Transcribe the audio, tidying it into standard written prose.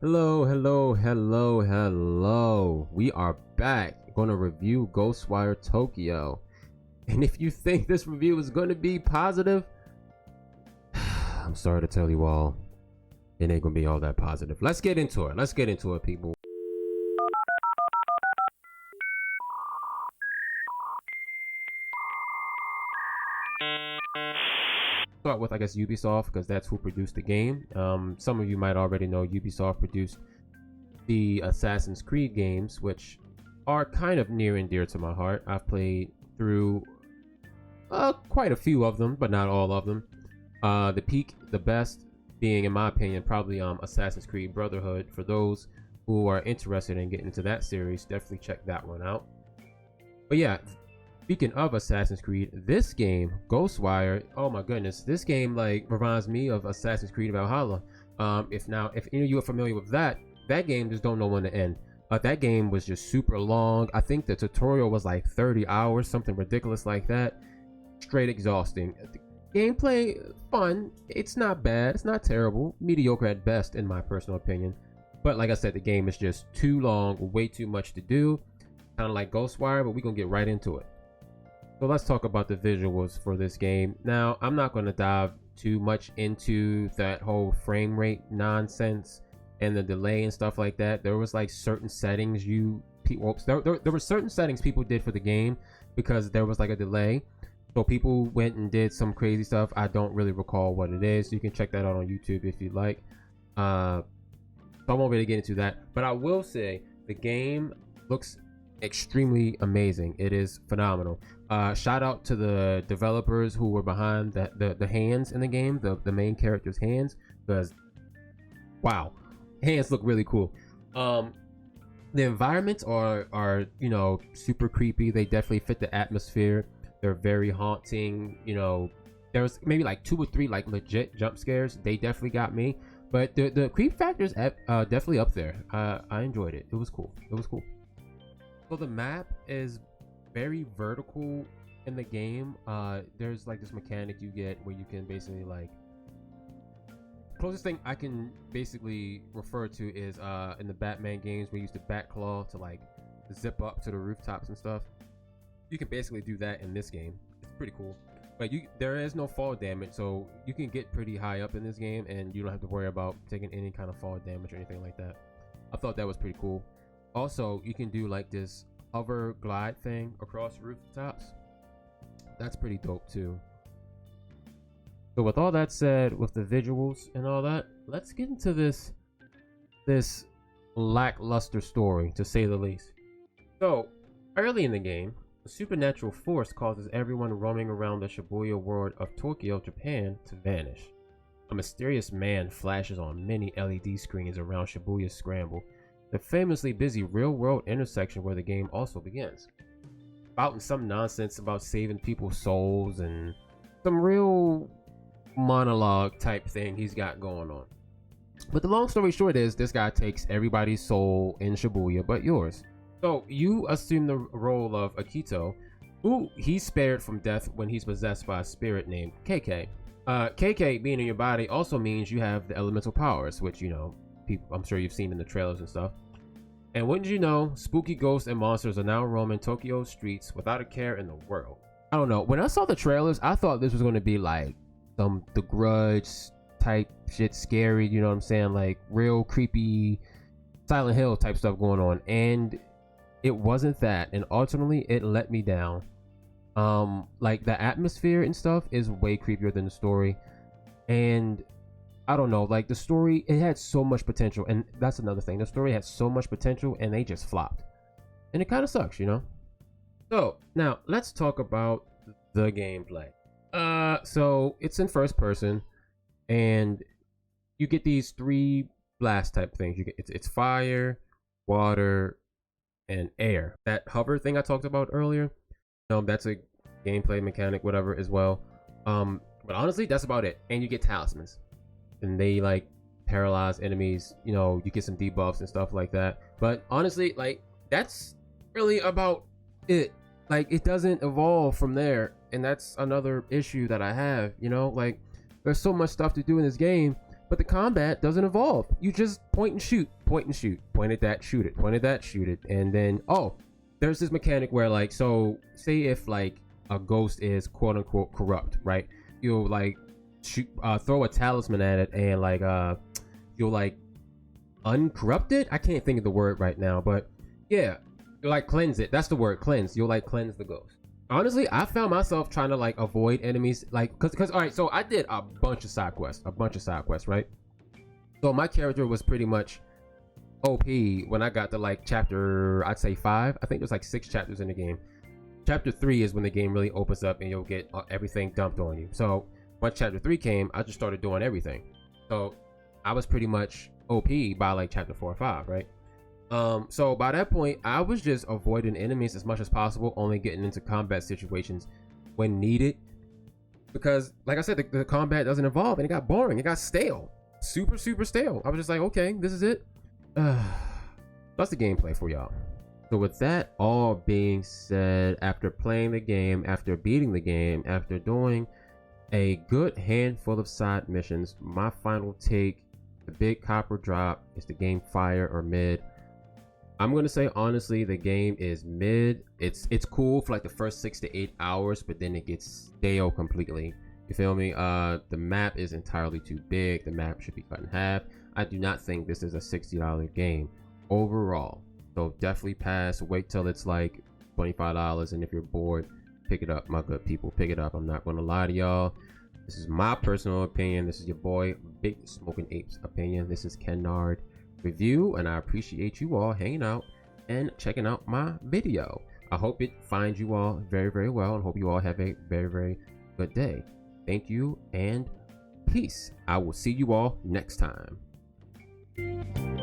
Hello. We are back. Going to review Ghostwire Tokyo. And if you think this review is going to be positive, I'm sorry to tell you all, it ain't going to be all that positive. Let's get into it, people. Start with, I guess, Ubisoft, because that's who produced the game. Some of you might already know Ubisoft produced the Assassin's Creed games, which are kind of near and dear to my heart. I've played through quite a few of them, but not all of them. The peak, the best being, in my opinion, probably Assassin's Creed Brotherhood. For those who are interested in getting into that series, definitely check that one out. But yeah, speaking of Assassin's Creed, this game, Ghostwire, oh my goodness, this game like reminds me of Assassin's Creed Valhalla. If any of you are familiar with that game just don't know when to end. That game was just super long. I think the tutorial was like 30 hours, something ridiculous like that. Straight exhausting. The gameplay, fun. It's not bad. It's not terrible. Mediocre at best, in my personal opinion. But like I said, the game is just too long, way too much to do. Kind of like Ghostwire, but we're going to get right into it. So let's talk about the visuals for this game. Now, I'm not going to dive too much into that whole frame rate nonsense and the delay and stuff like that. There was like certain settings there were certain settings people did for the game because there was like a delay. So people went and did some crazy stuff. I don't really recall what it is. You can check that out on YouTube if you'd like. So I won't really get into that. But I will say the game looks extremely amazing. It is phenomenal. Shout out to the developers who were behind the hands in the game, the main character's hands, because wow, hands look really cool. The environments are you know, super creepy. They definitely fit the atmosphere. They're very haunting. You know, there's maybe like 2 or 3 like legit jump scares. They definitely got me, but the creep factor's definitely up there. I enjoyed it. It was cool. So the map is very vertical in the game. There's like this mechanic you get where you can basically like, closest thing I can basically refer to is in the Batman games where you use the Batclaw to like zip up to the rooftops and stuff. You can basically do that in this game. It's pretty cool. But there is no fall damage, so you can get pretty high up in this game and you don't have to worry about taking any kind of fall damage or anything like that. I thought that was pretty cool. Also, you can do like this hover glide thing across rooftops. That's pretty dope too. So with all that said, with the visuals and all that, let's get into this lackluster story, to say the least. So early in the game, a supernatural force causes everyone roaming around the Shibuya world of Tokyo, Japan to vanish. A mysterious man flashes on many LED screens around Shibuya Scramble, the famously busy real-world intersection where the game also begins. Spouting some nonsense about saving people's souls and some real monologue type thing he's got going on. But the long story short is, this guy takes everybody's soul in Shibuya but yours. So you assume the role of Akito, who he's spared from death when he's possessed by a spirit named KK. KK being in your body also means you have the elemental powers, which, you know, I'm sure you've seen in the trailers and stuff. And wouldn't you know, spooky ghosts and monsters are now roaming Tokyo's streets without a care in the world. I don't know, when I saw the trailers, I thought this was going to be like some The Grudge type shit, scary, you know what I'm saying, like real creepy Silent Hill type stuff going on, and it wasn't that. And ultimately it let me down. Like the atmosphere and stuff is way creepier than the story, and I don't know, like the story, it had so much potential, and that's another thing. The story had so much potential and they just flopped, and it kind of sucks, you know. So now let's talk about the gameplay. So it's in first person, and you get these 3 blast type things. You get it's fire, water, and air. That hover thing I talked about earlier, that's a gameplay mechanic, whatever, as well. But honestly, that's about it. And you get talismans, and they like paralyze enemies. You know, you get some debuffs and stuff like that. But honestly, like that's really about it. Like it doesn't evolve from there, and that's another issue that I have. You know, like There's so much stuff to do in this game, but the combat doesn't evolve. You just point and shoot, point and shoot, point at that, shoot it, point at that, shoot it, and then there's this mechanic where like, so say if like a ghost is quote unquote corrupt, right? You'll like shoot, throw a talisman at it, and like you'll like uncorrupt it. I can't think of the word right now, but yeah, you'll like cleanse it. That's the word, cleanse. You'll like cleanse the ghost. Honestly, I found myself trying to like avoid enemies, like because all right, so I did a bunch of side quests, right? So my character was pretty much OP when I got to like chapter, I'd say 5. I think there's like 6 chapters in the game. Chapter 3 is when the game really opens up and you'll get everything dumped on you. So once chapter 3 came, I just started doing everything. So I was pretty much OP by like chapter 4 or 5, right? So by that point, I was just avoiding enemies as much as possible, only getting into combat situations when needed. Because like I said, the combat doesn't evolve, and it got boring. It got stale. Super stale. I was just like, okay, this is it. That's the gameplay for y'all. So with that all being said, after playing the game, after beating the game, after doing a good handful of side missions, my final take, the big copper drop, is the game fire or mid? I'm gonna say honestly, the game is mid. It's cool for like the first 6 to 8 hours, but then it gets stale completely. You feel me? The map is entirely too big. The map should be cut in half. I do not think this is a $60 game overall. So definitely pass. Wait till it's like $25, and if you're bored, pick it up, my good people. Pick it up. I'm not gonna lie to y'all. This is my personal opinion. This is your boy Big Smokenapes opinion. This is Ken Nard review, and I appreciate you all hanging out and checking out my video. I hope it finds you all very well, and hope you all have a very good day. Thank you and peace. I will see you all next time.